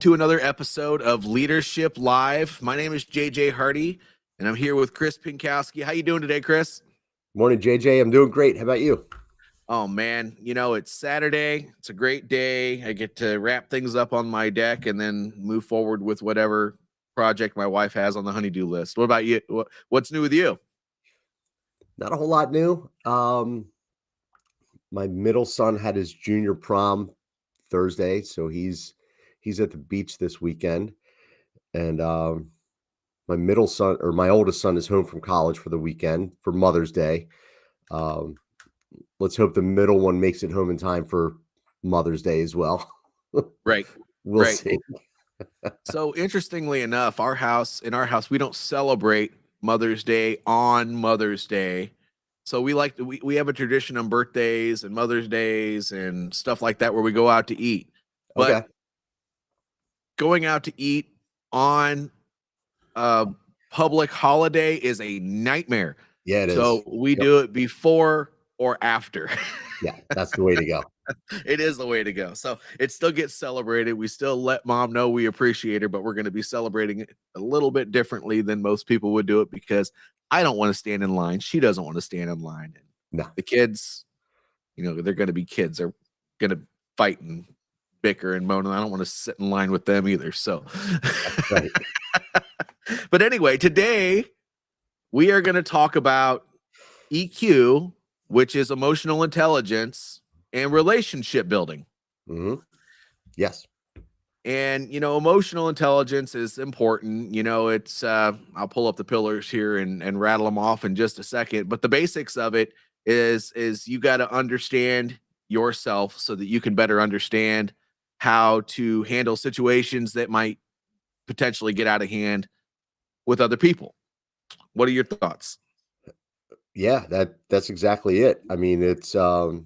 To another episode of Leadership Live. My name is JJ Hardy, and I'm here with Chris Pienkowski. How you doing today, Chris? Morning, JJ. I'm doing great. How about you? Oh man, it's Saturday. It's a great day. I get to wrap things up on my deck and then move forward with whatever project my wife has on the honeydew list. What about you? What's new with you? Not a whole lot new. My middle son had his junior prom Thursday, so he's at the beach this weekend, and my oldest son is home from college for the weekend for Mother's Day. Um, let's hope the middle one makes it home in time for Mother's Day as well. Right. We'll Right. see. So interestingly enough, in our house, we don't celebrate Mother's Day on Mother's Day. So we have a tradition on birthdays and Mother's Days and stuff like that where we go out to eat. But Okay. going out to eat on a public holiday is a nightmare. Yeah, it is. So we Yep. do it before or after. Yeah, that's the way to go. It is the way to go. So it still gets celebrated. We still let mom know we appreciate her, but we're going to be celebrating it a little bit differently than most people would do it because I don't want to stand in line. She doesn't want to stand in line. And No. the kids, they're going to be kids. They're going to fight and bicker and moan, and I don't want to sit in line with them either. So, Right. But anyway, today we are going to talk about EQ, which is emotional intelligence, and relationship building. Mm-hmm. Yes. And, emotional intelligence is important. It's, I'll pull up the pillars here and rattle them off in just a second. But the basics of it is you got to understand yourself so that you can better understand how to handle situations that might potentially get out of hand with other people. What are your thoughts? Yeah, that's exactly it. I mean, it's Sun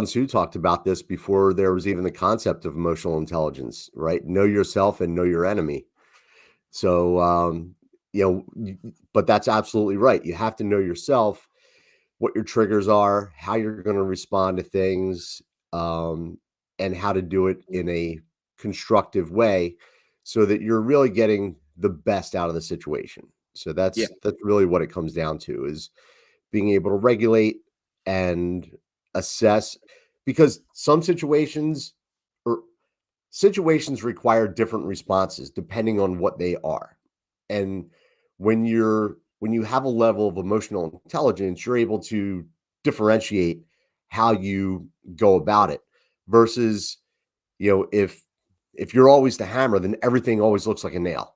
Tzu talked about this before there was even the concept of emotional intelligence, right? Know yourself and know your enemy. So, but that's absolutely right. You have to know yourself, what your triggers are, how you're going to respond to things, and how to do it in a constructive way so that you're really getting the best out of the situation. So Yeah. that's really what it comes down to, is being able to regulate and assess, because some situations require different responses depending on what they are. And when you have a level of emotional intelligence, you're able to differentiate how you go about it versus, if you're always the hammer, then everything always looks like a nail.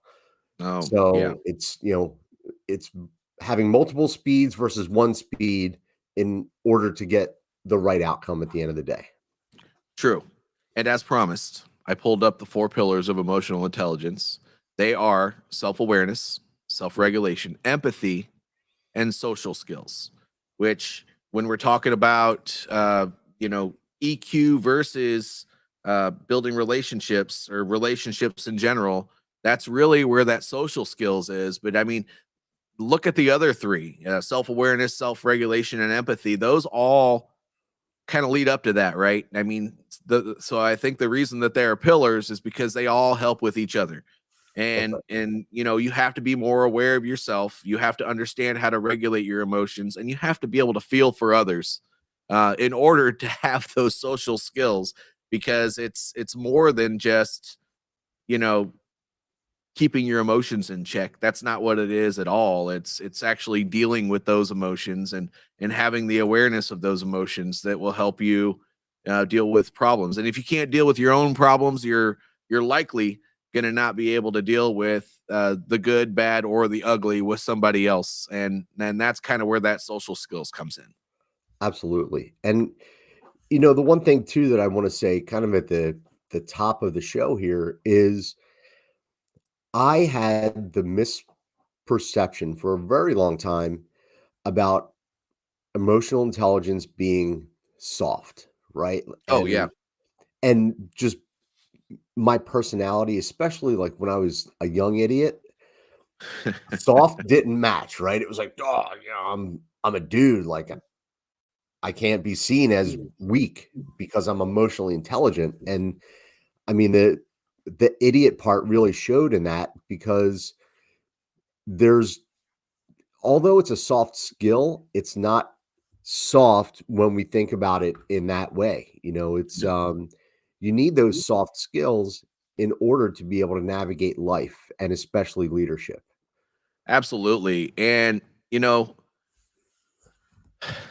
Oh, yeah. So it's having multiple speeds versus one speed in order to get the right outcome at the end of the day. True. And as promised, I pulled up the 4 pillars of emotional intelligence. They are self-awareness, self-regulation, empathy, and social skills, which when we're talking about, EQ versus building relationships or relationships in general, that's really where that social skills is. But I mean, look at the other 3, self-awareness, self-regulation, and empathy. Those all kind of lead up to that, right? I mean, so I think the reason that they are pillars is because they all help with each other. And you have to be more aware of yourself. You have to understand how to regulate your emotions, and you have to be able to feel for others in order to have those social skills, because it's more than just, you know, keeping your emotions in check. That's not what it is at all. It's actually dealing with those emotions and having the awareness of those emotions that will help you deal with problems. And if you can't deal with your own problems, you're likely going to not be able to deal with the good, bad, or the ugly with somebody else. And that's kind of where that social skills comes in. Absolutely. And the one thing too that I want to say kind of at the top of the show here is I had the misperception for a very long time about emotional intelligence being soft, right? Oh yeah. And just my personality, especially like when I was a young idiot, soft didn't match, right? It was like, oh, I'm a dude, like I can't be seen as weak because I'm emotionally intelligent. And I mean, the idiot part really showed in that, because there's although it's a soft skill, it's not soft when we think about it in that way. It's No. you need those soft skills in order to be able to navigate life, and especially leadership. Absolutely. And,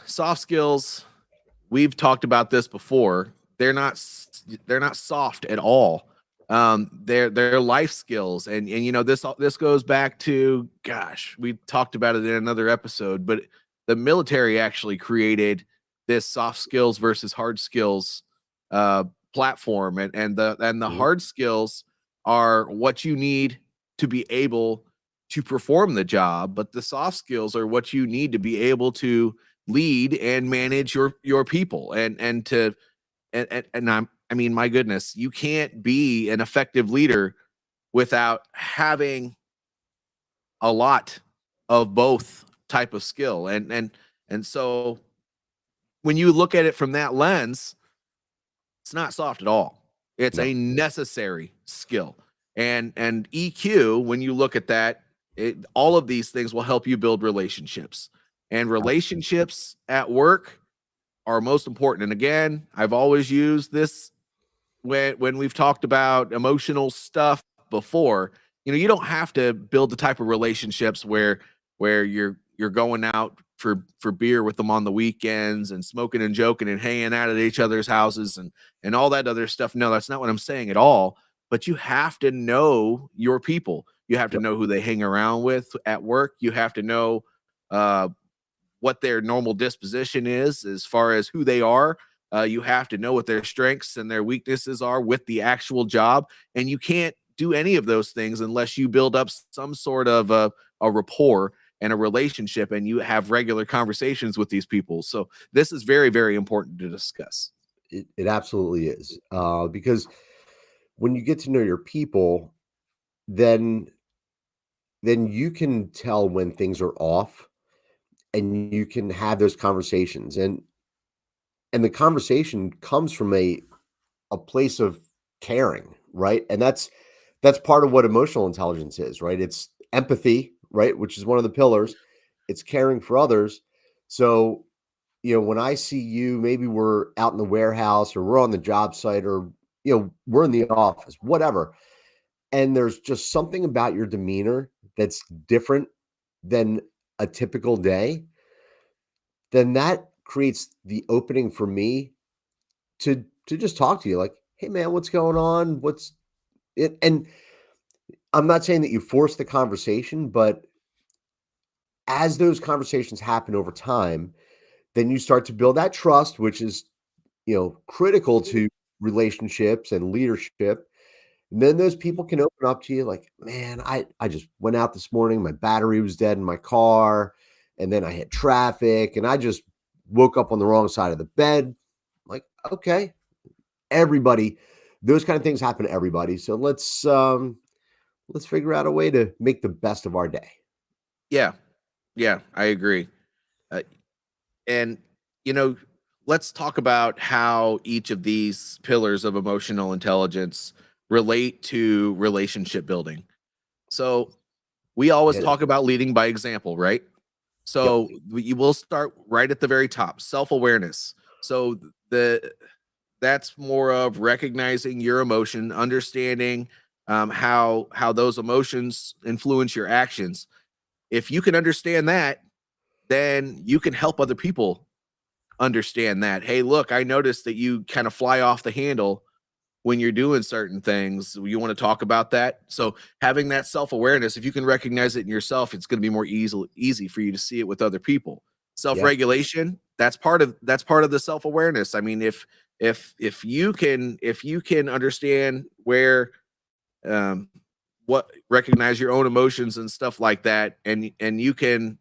soft skills, we've talked about this before. They're not soft at all. They're life skills, and this goes back to, gosh, we talked about it in another episode, but the military actually created this soft skills versus hard skills uh, platform, and the Mhm. hard skills are what you need to be able to perform the job, but the soft skills are what you need to be able to lead and manage your people, and to and I mean, my goodness, you can't be an effective leader without having a lot of both type of skill, and so when you look at it from that lens, it's not soft at all. It's No. a necessary skill. And EQ, when you look at that, all of these things will help you build relationships. And relationships at work are most important. And again, I've always used this when we've talked about emotional stuff before. You don't have to build the type of relationships where you're going out for beer with them on the weekends and smoking and joking and hanging out at each other's houses and all that other stuff. No, that's not what I'm saying at all. But you have to know your people. You have to Yep. know who they hang around with at work. You have to know uh, what their normal disposition is as far as who they are. You have to know what their strengths and their weaknesses are with the actual job. And you can't do any of those things unless you build up some sort of a rapport and a relationship, and you have regular conversations with these people. So this is very, very important to discuss. It absolutely is, because when you get to know your people, then you can tell when things are off, and you can have those conversations, and the conversation comes from a place of caring, right? And that's part of what emotional intelligence is, right? It's empathy, right, which is one of the pillars. It's caring for others. So, when I see you, maybe we're out in the warehouse, or we're on the job site, or we're in the office, whatever, and there's just something about your demeanor that's different than a typical day, then that creates the opening for me to just talk to you, like, "Hey, man, what's going on? What's it?" And I'm not saying that you force the conversation, but as those conversations happen over time, then you start to build that trust, which is, critical to relationships and leadership. And then those people can open up to you like, "Man, I just went out this morning, my battery was dead in my car, and then I hit traffic, and I just woke up on the wrong side of the bed." Like, "Okay." Everybody, those kind of things happen to everybody. So let's figure out a way to make the best of our day. Yeah, yeah, I agree. Uh, and you know, let's talk about how each of these pillars of emotional intelligence relate to relationship building. So we always Hit it. talk about leading by example, right? Yep. So you will start right at the very top, self-awareness. So the that's more of recognizing your emotion, understanding how those emotions influence your actions. If you can understand that, then you can help other people understand that. Hey, look, I noticed that you kind of fly off the handle when you're doing certain things. You want to talk about that? So having that self-awareness, if you can recognize it in yourself, it's going to be more easy for you to see it with other people. Yeah. Self-regulation, that's part of the self-awareness. I mean, if you can understand where um what recognize your own emotions and stuff like that, and you can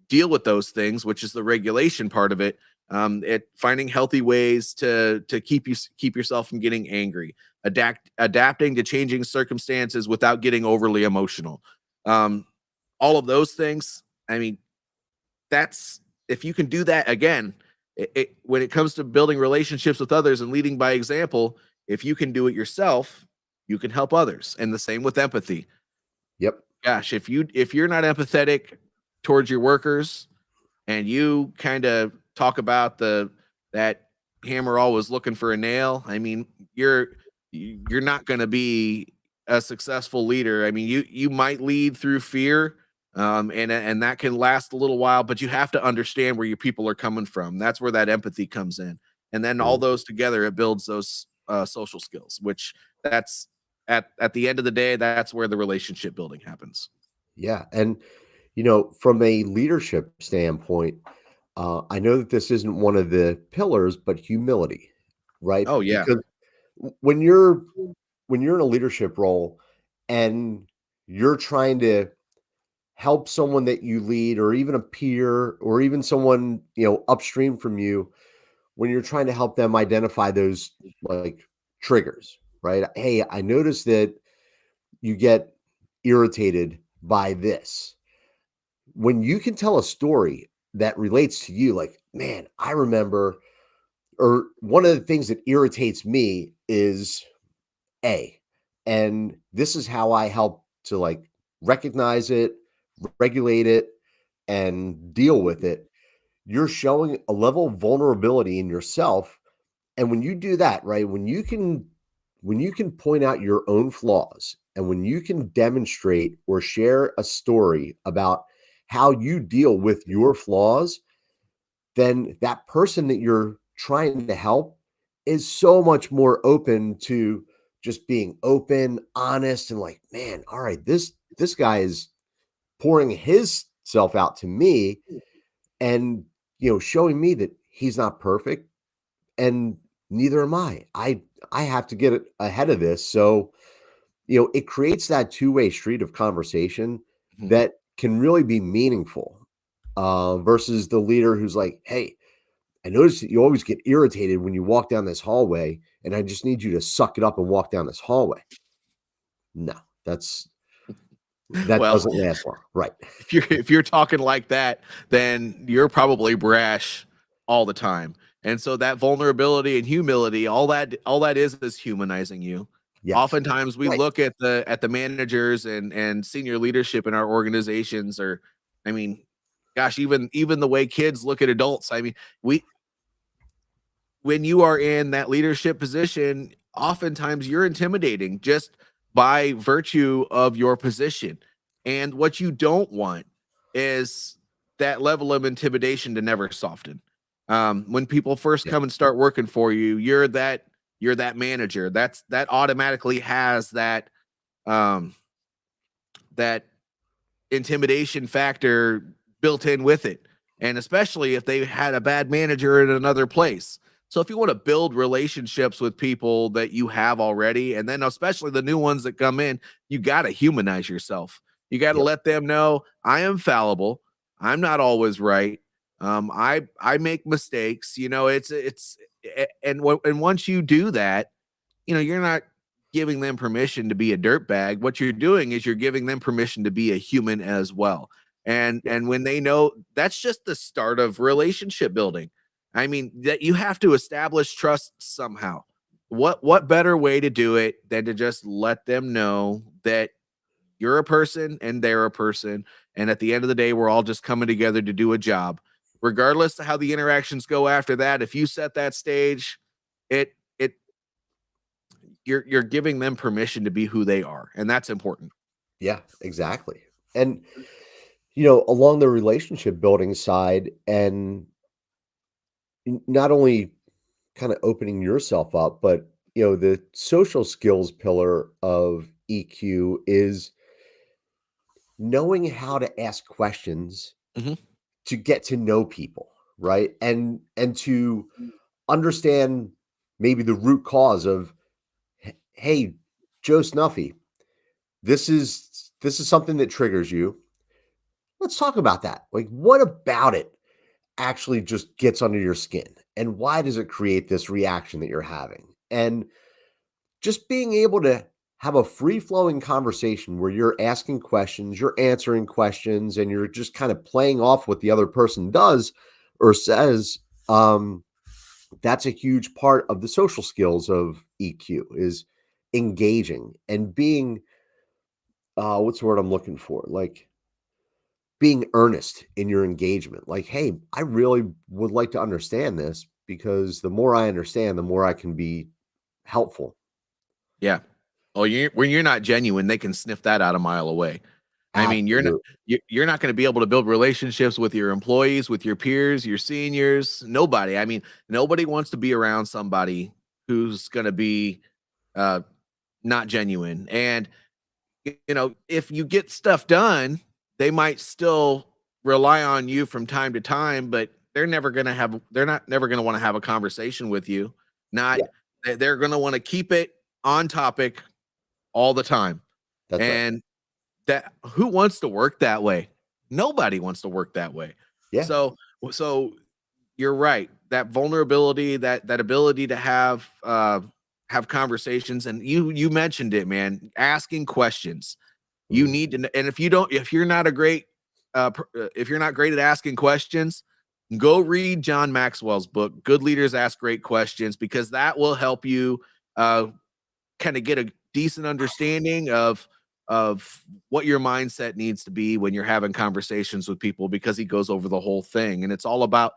deal with those things, which is the regulation part of it. It finding healthy ways to keep yourself from getting angry, adapting to changing circumstances without getting overly emotional. um all of those things, I mean, that's if you can do that again, when it comes to building relationships with others and leading by example, if you can do it yourself, you can help others. And the same with empathy. Yep. Gosh, if you're not empathetic towards your workers, and you kind of talk about that hammer always looking for a nail, I mean, you're not going to be a successful leader. I mean, you might lead through fear, and that can last a little while, but you have to understand where your people are coming from. That's where that empathy comes in, and then all Mhm. those together, it builds those social skills, which that's at the end of the day, that's where the relationship building happens. Yeah. And, from a leadership standpoint, I know that this isn't one of the pillars, but humility, right? Oh yeah. Because when you're in a leadership role and you're trying to help someone that you lead, or even a peer, or even someone, upstream from you, when you're trying to help them identify those, like, triggers, right? Hey, I noticed that you get irritated by this. When you can tell a story that relates to you, like, man, I remember, or one of the things that irritates me is A, and this is how I help to, like, recognize it, regulate it, and deal with it. You're showing a level of vulnerability in yourself. And when you do that, right, when you can point out your own flaws, and when you can demonstrate or share a story about how you deal with your flaws, then that person that you're trying to help is so much more open to just being open, honest, and like, man, all right, this guy is pouring his self out to me, and showing me that he's not perfect, and neither am I. I have to get it ahead of this. So, it creates that two-way street of conversation Mhm. that can really be meaningful, versus the leader who's like, "Hey, I noticed that you always get irritated when you walk down this hallway, and I just need you to suck it up and walk down this hallway." No, that Well, doesn't last long. Right. if you're talking like that, then you're probably brash all the time. And so that vulnerability and humility, all that is humanizing you. Yes. Oftentimes we Right. look at the managers and senior leadership in our organizations, or I mean, gosh, even the way kids look at adults. I mean, we when you are in that leadership position, oftentimes you're intimidating just by virtue of your position. And what you don't want is that level of intimidation to never soften. When people first Yeah. come and start working for you, you're that manager. That automatically has um, that intimidation factor built in with it. And especially if they had a bad manager in another place. So if you want to build relationships with people that you have already, and then especially the new ones that come in, you got to humanize yourself. You got to Yep. let them know I am fallible. I'm not always right. I make mistakes. And once you do that, you're not giving them permission to be a dirtbag. What you're doing is you're giving them permission to be a human as well. And Yep. and when they know, that's just the start of relationship building. I mean, that you have to establish trust somehow. What better way to do it than to just let them know that you're a person and they're a person, and at the end of the day, we're all just coming together to do a job. Regardless of how the interactions go after that, if you set that stage, it you're giving them permission to be who they are, and that's important. Yeah, exactly. And, along the relationship building side, and not only kind of opening yourself up, but, the social skills pillar of EQ is knowing how to ask questions Mhm. to get to know people, right? And to understand maybe the root cause of, hey, Joe Snuffy, this is something that triggers you. Let's talk about that. Like, what about it actually just gets under your skin? And why does it create this reaction that you're having? And just being able to have a free flowing conversation where you're asking questions, you're answering questions, and you're just kind of playing off what the other person does or says. That's a huge part of the social skills of EQ, is engaging and being what's the word I'm looking for? Like being earnest in your engagement. Like, hey, I really would like to understand this because the more I understand, the more I can be helpful. Yeah. Oh, when you're not genuine, they can sniff that out a mile away. I mean, Absolutely. you're not going to be able to build relationships with your employees, with your peers, your seniors, nobody. I mean, nobody wants to be around somebody who's going to be uh, not genuine. And if you get stuff done, they might still rely on you from time to time, but they're not never going to want to have a conversation with you. Not Yeah, they're going to want to keep it on topic all the time. that's right. And that who wants to work that way? Nobody wants to work that way. Yeah, So you're right. That vulnerability, that ability to have conversations, and you mentioned it, man. Asking questions. You mhm, need to, and if you're not if you're not great at asking questions, go read John Maxwell's book, Good Leaders Ask Great Questions, because that will help you uh, kind of get a decent understanding of what your mindset needs to be when you're having conversations with people, because he goes over the whole thing, and it's all about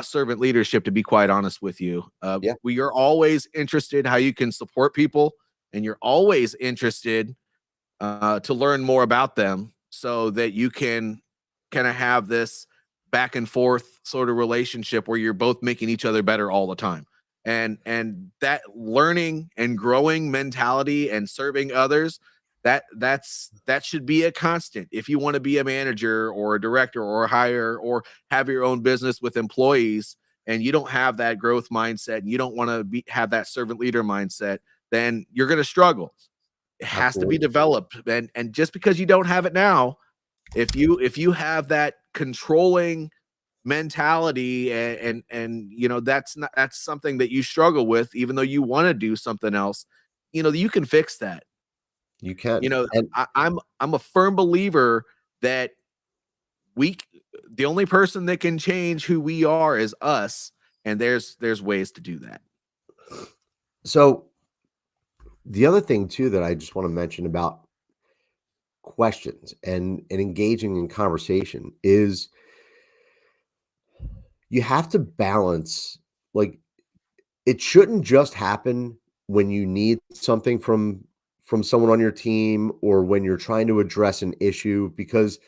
servant leadership, to be quite honest with you. yeah, We are always interested how you can support people, and you're always interested to learn more about them so that you can kind of have this back and forth sort of relationship where you're both making each other better all the time. And that learning and growing mentality and serving others, that should be a constant if you want to be a manager or a director or a hire or have your own business with employees, and you don't have that growth mindset and you don't want to have that servant leader mindset, then you're going to struggle. It has to be absolutely. developed. And just because you don't have it now, if you have that controlling mentality, and that's something that you struggle with, even though you want to do something else, you can fix that. You you can. know And I'm a firm believer that we the only person that can change who we are is us, and there's ways to do that. so the other thing too that I just want to mention about questions and engaging in conversation is you have to balance, like, it shouldn't just happen when you need something from someone on your team or when you're trying to address an issue, because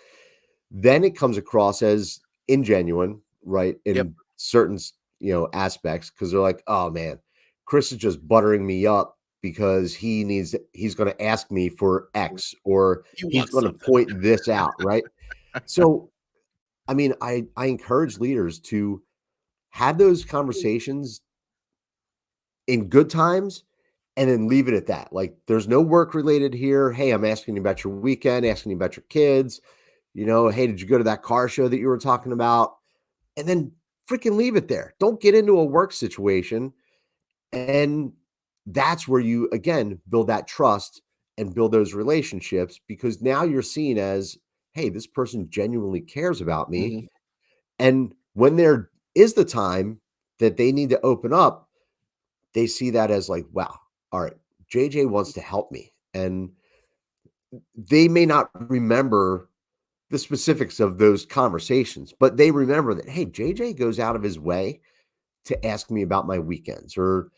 then it comes across as ingenuine, right? Yep. In certain, aspects, because they're like, "Oh man, Chris is just buttering me up because he's going to ask me for X or You he's want going to something. point this out," right? So, I mean, I encourage leaders to have those conversations in good times and then leave it at that. Like, there's no work related here. Hey, I'm asking you about your weekend, asking you about your kids. Hey, did you go to that car show that you were talking about? And then freaking leave it there. Don't get into a work situation. And that's where you, again, build that trust and build those relationships, because now you're seen as, hey, this person genuinely cares about me. Mhm. And when there is the time that they need to open up, they see that as like, wow, all right, JJ wants to help me. And they may not remember the specifics of those conversations, but they remember that, hey, JJ goes out of his way to ask me about my weekends, or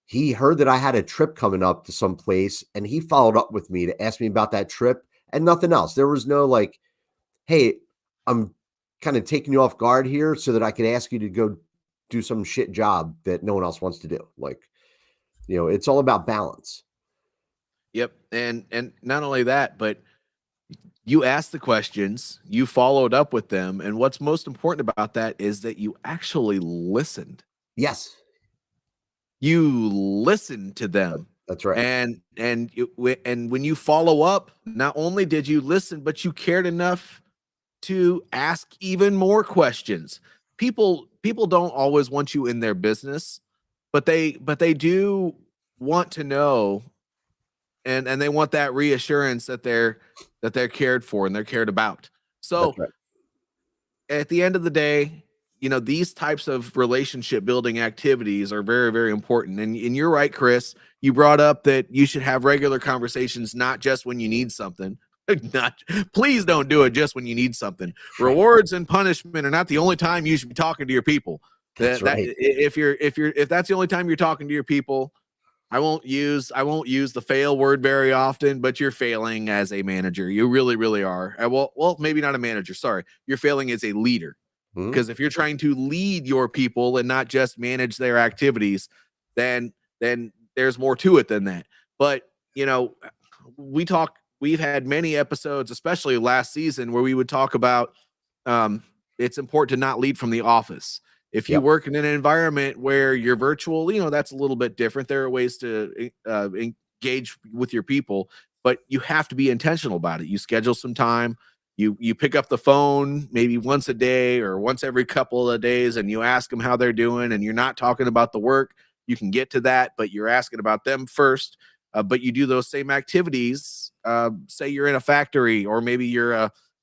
he heard that I had a trip coming up to some place and he followed up with me to ask me about that trip and nothing else. There was no like, hey, I'm kind of taking you off guard here so that I could ask you to go do some shit job that no one else wants to do. Like, it's all about balance. Yep. And not only that, but you asked the questions, you followed up with them, and what's most important about that is that you actually listened. Yes, You listened to them. that's right. And when you follow up, not only did you listen, but you cared enough to ask even more questions. People don't always want you in their business, but they do want to know, and they want that reassurance that they're cared for and they're cared about. That's So right. at the end of the day, these types of relationship building activities are very, very important. And you're right, Chris. You brought up that you should have regular conversations, not just when you need something. Not, please don't do it just when you need something. Right. Rewards and punishment are not the only time you should be talking to your people. That's That right. if that's the only time you're talking to your people, I won't use the fail word very often, but you're failing as a manager. You really, really are. Well, maybe not a manager. Sorry, you're failing as a leader. Mhm. Because if you're trying to lead your people and not just manage their activities, then there's more to it than that. But we've had many episodes, especially last season, where we would talk about it's important to not lead from the office. If you Yep. work in an environment where you're virtual, that's a little bit different. There are ways to engage with your people, but you have to be intentional about it. You schedule some time. You pick up the phone maybe once a day or once every couple of days, and you ask them how they're doing. And you're not talking about the work. You can get to that, but you're asking about them first. But you do those same activities. Say you're in a factory, or maybe you're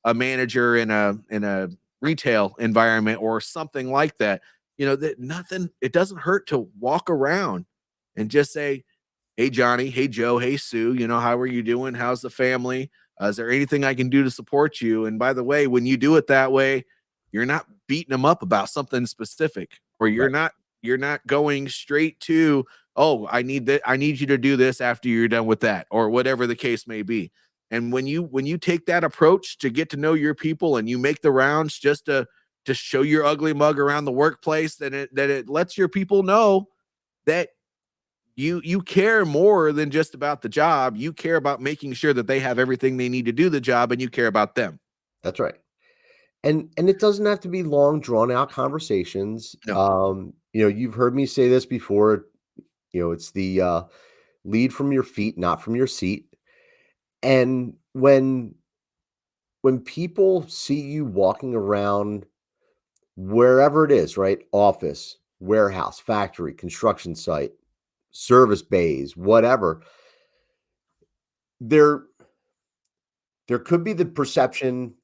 a manager in a retail environment or something like that. It doesn't hurt to walk around and just say, "Hey, Johnny. Hey, Joe. Hey, Sue. How are you doing? How's the family? Is there anything I can do to support you?" And by the way, when you do it that way, you're not beating them up about something specific, or you're Right. not going straight to, "Oh, I need that. I need you to do this after you're done with that," or whatever the case may be. And when you take that approach to get to know your people, and you make the rounds just to show your ugly mug around the workplace, that it lets your people know that you care more than just about the job. You care about making sure that they have everything they need to do the job, and you care about them. That's right. And it doesn't have to be long, drawn out conversations. No. You've heard me say this before. It's the lead from your feet, not from your seat. And when people see you walking around wherever it is, right? Office, warehouse, factory, construction site, service bays, whatever, there there could be the perception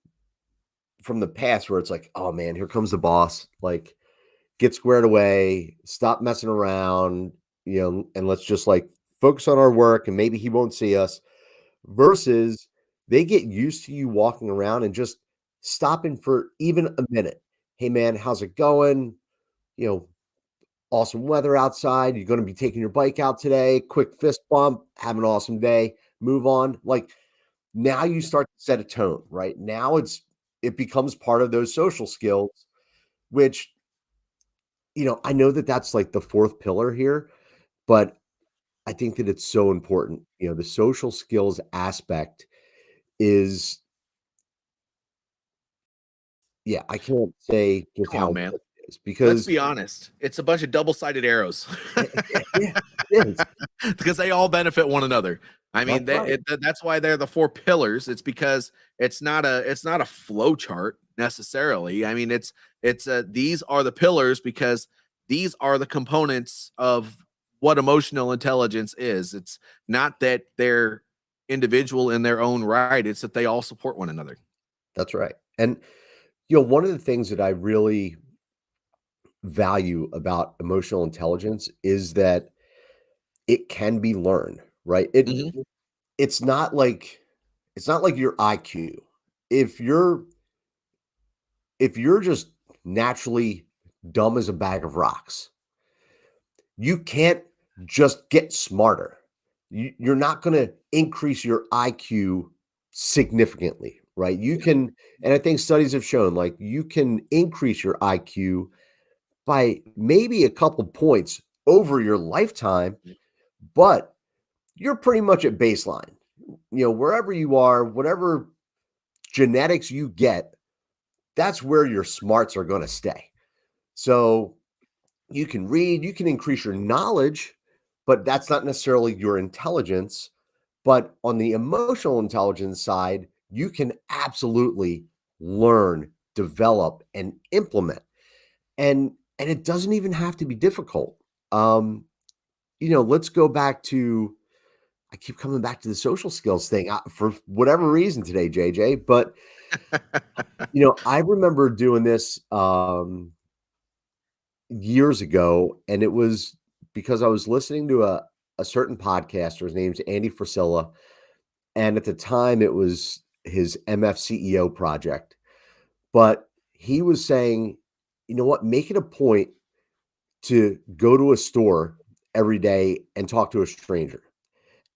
from the past where it's like, "Oh man, here comes the boss. Like, get squared away, stop messing around, and let's just like focus on our work and maybe he won't see us." Versus they get used to you walking around and just stopping for even a minute. "Hey man, how's it going? You know, awesome weather outside. You're going to be taking your bike out today. Quick fist bump. Have an awesome day. Move on." Like now you start to set a tone, right? Now it becomes part of those social skills, which I know that that's like the fourth pillar here, but I think that it's so important. The social skills aspect is, yeah, I can't say just Come how on, man. important it is Let's because be honest. It's a bunch of double-sided arrows. yeah, it is. Because they all benefit one another. I mean, That's right. that's why they're the four pillars. It's because it's not a flow chart necessarily. I mean, these are the pillars because these are the components of what emotional intelligence is. It's not that they're individual in their own right. It's that they all support one another. That's right. And one of the things that I really value about emotional intelligence is that it can be learned, right? Mhm. It's not like your IQ. If you're if you're just naturally dumb as a bag of rocks, you can't just get smarter. You're not going to increase your IQ significantly, right? You Yeah. can, and I think studies have shown like you can increase your IQ by maybe a couple points over your lifetime, but you're pretty much at baseline. Wherever you are, whatever genetics you get, that's where your smarts are going to stay. So you can read, you can increase your knowledge, but that's not necessarily your intelligence. But on the emotional intelligence side, you can absolutely learn, develop, and implement. And it doesn't even have to be difficult. Let's go back to I keep coming back to the social skills thing for whatever reason today, JJ. But I remember doing this. years ago, and it was because I was listening to a certain podcaster. His name's Andy Frisella, and at the time it was his MFCEO project. But he was saying, you know what, make it a point to go to a store every day and talk to a stranger.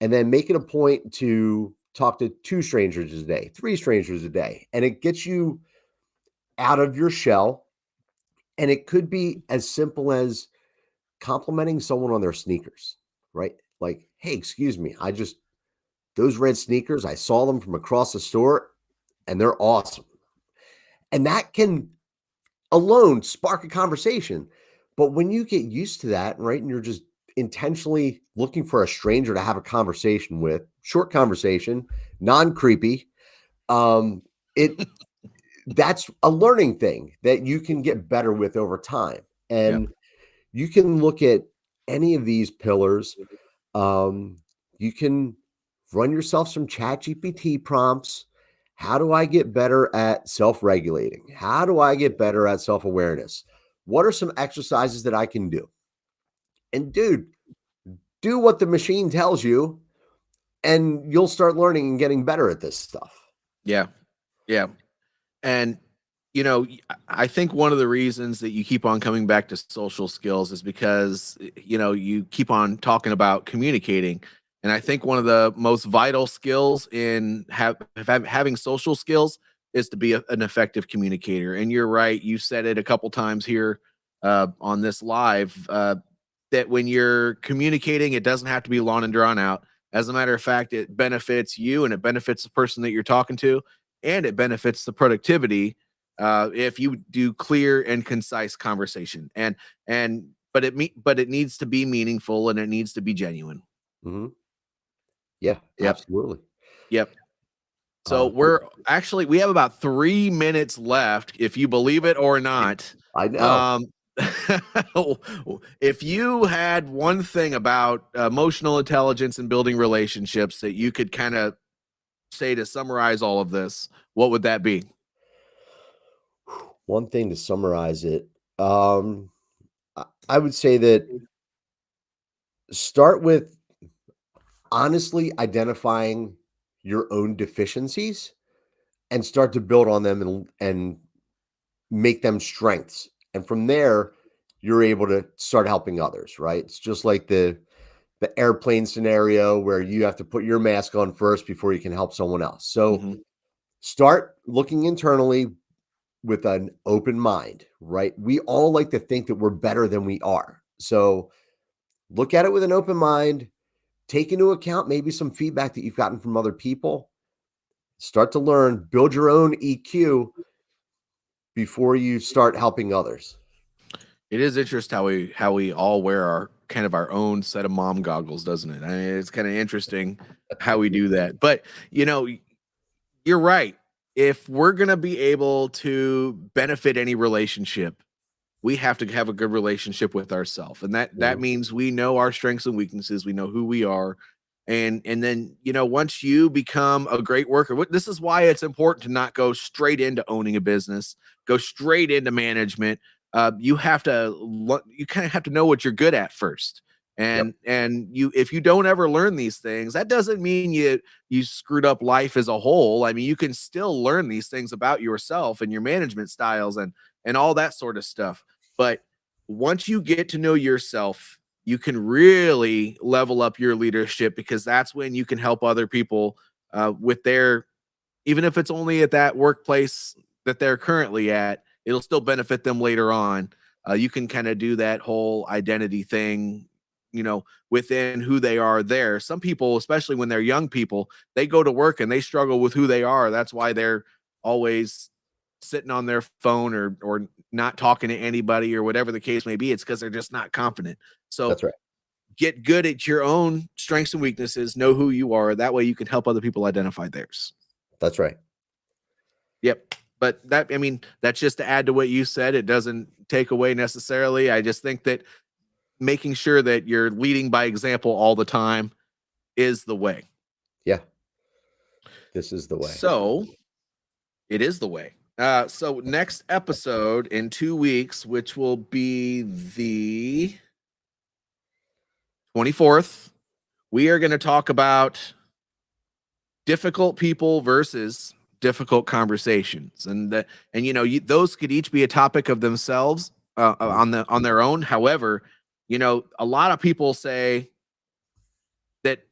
And then make it a point to talk to 2 strangers a day, 3 strangers a day. And it gets you out of your shell. And it could be as simple as complimenting someone on their sneakers, right? Like, hey, excuse me, those red sneakers, I saw them from across the store and they're awesome. And that can alone spark a conversation. But when you get used to that, right, and you're just intentionally looking for a stranger to have a conversation with, short conversation, non-creepy, it that's a learning thing that you can get better with over time. Yeah. And you can look at any of these pillars. Um, you can run yourself some chat GPT prompts. How do I get better at self-regulating? How do I get better at self-awareness? What are some exercises that I can do? And dude, do what the machine tells you, and you'll start learning and getting better at this stuff. Yeah. Yeah. And I think one of the reasons that you keep on coming back to social skills is because you keep on talking about communicating. And I think one of the most vital skills in having social skills is to be an effective communicator. And you're right, you said it a couple times here on this live, that when you're communicating, it doesn't have to be long and drawn out. As a matter of fact, it benefits you and it benefits the person that you're talking to, and it benefits the productivity if you do clear and concise conversation. But it needs to be meaningful and it needs to be genuine. Mm-hmm. Yeah, Yep. absolutely. Yep. So we have about 3 minutes left, if you believe it or not. I know. If you had one thing about emotional intelligence and building relationships that you could kind of say to summarize all of this, what would that be? One thing to summarize it, I would say that start with honestly identifying your own deficiencies and start to build on them and make them strengths. And from there, you're able to start helping others, right? It's just like the airplane scenario where you have to put your mask on first before you can help someone else. So start looking internally with an open mind, right? We all like to think that we're better than we are. So look at it with an open mind, take into account maybe some feedback that you've gotten from other people, start to learn, build your own EQ before you start helping others. It is interesting how we all wear our own set of mom goggles, doesn't it? I mean, it's kind of interesting how we do that. But you're right. If we're gonna be able to benefit any relationship, we have to have a good relationship with ourselves, and that means we know our strengths and weaknesses. We know who we are, and then once you become a great worker, this is why it's important to not go straight into owning a business, go straight into management. You kind of have to know what you're good at first, Yep. and if you don't ever learn these things, that doesn't mean you screwed up life as a whole. I mean, you can still learn these things about yourself and your management styles and all that sort of stuff. But once you get to know yourself, you can really level up your leadership, because that's when you can help other people with their, even if it's only at that workplace that they're currently at, it'll still benefit them later on. You can kind of do that whole identity thing, within who they are there. Some people, especially when they're young people, they go to work and they struggle with who they are. That's why they're always sitting on their phone or not talking to anybody or whatever the case may be. It's because they're just not confident. So That's right. get good at your own strengths and weaknesses, know who you are. That way you can help other people identify theirs. That's right. Yep. But that's just to add to what you said. It doesn't take away necessarily. I just think that making sure that you're leading by example all the time is the way. Yeah. This is the way. So it is the way. So next episode in 2 weeks, which will be the 24th, we are going to talk about difficult people versus difficult conversations, and those could each be a topic of themselves on their own. However, a lot of people say that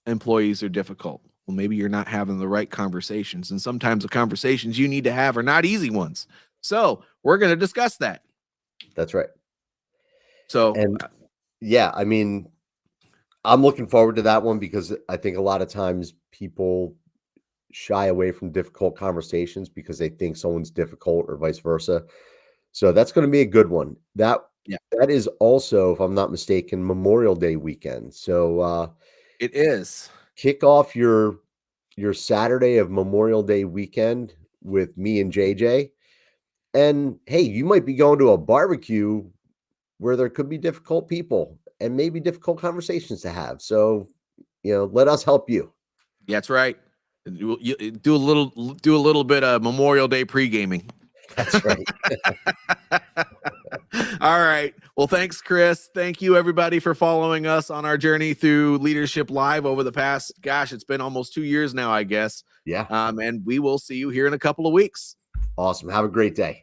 employees are difficult. Well, maybe you're not having the right conversations, and sometimes the conversations you need to have are not easy ones. So we're going to discuss that. That's right. So, and yeah, I mean, I'm looking forward to that one because I think a lot of times people shy away from difficult conversations because they think someone's difficult or vice versa. So that's going to be a good one. That is also, if I'm not mistaken, Memorial Day weekend. So it is. Kick off your Saturday of Memorial Day weekend with me and JJ. And hey, you might be going to a barbecue where there could be difficult people and maybe difficult conversations to have. So, let us help you. That's right. You do a little bit of Memorial Day pre-gaming. That's right. All right. Well, thanks, Chris. Thank you, everybody, for following us on our journey through Leadership Live over the past, it's been almost 2 years now, I guess. Yeah. And we will see you here in a couple of weeks. Awesome. Have a great day.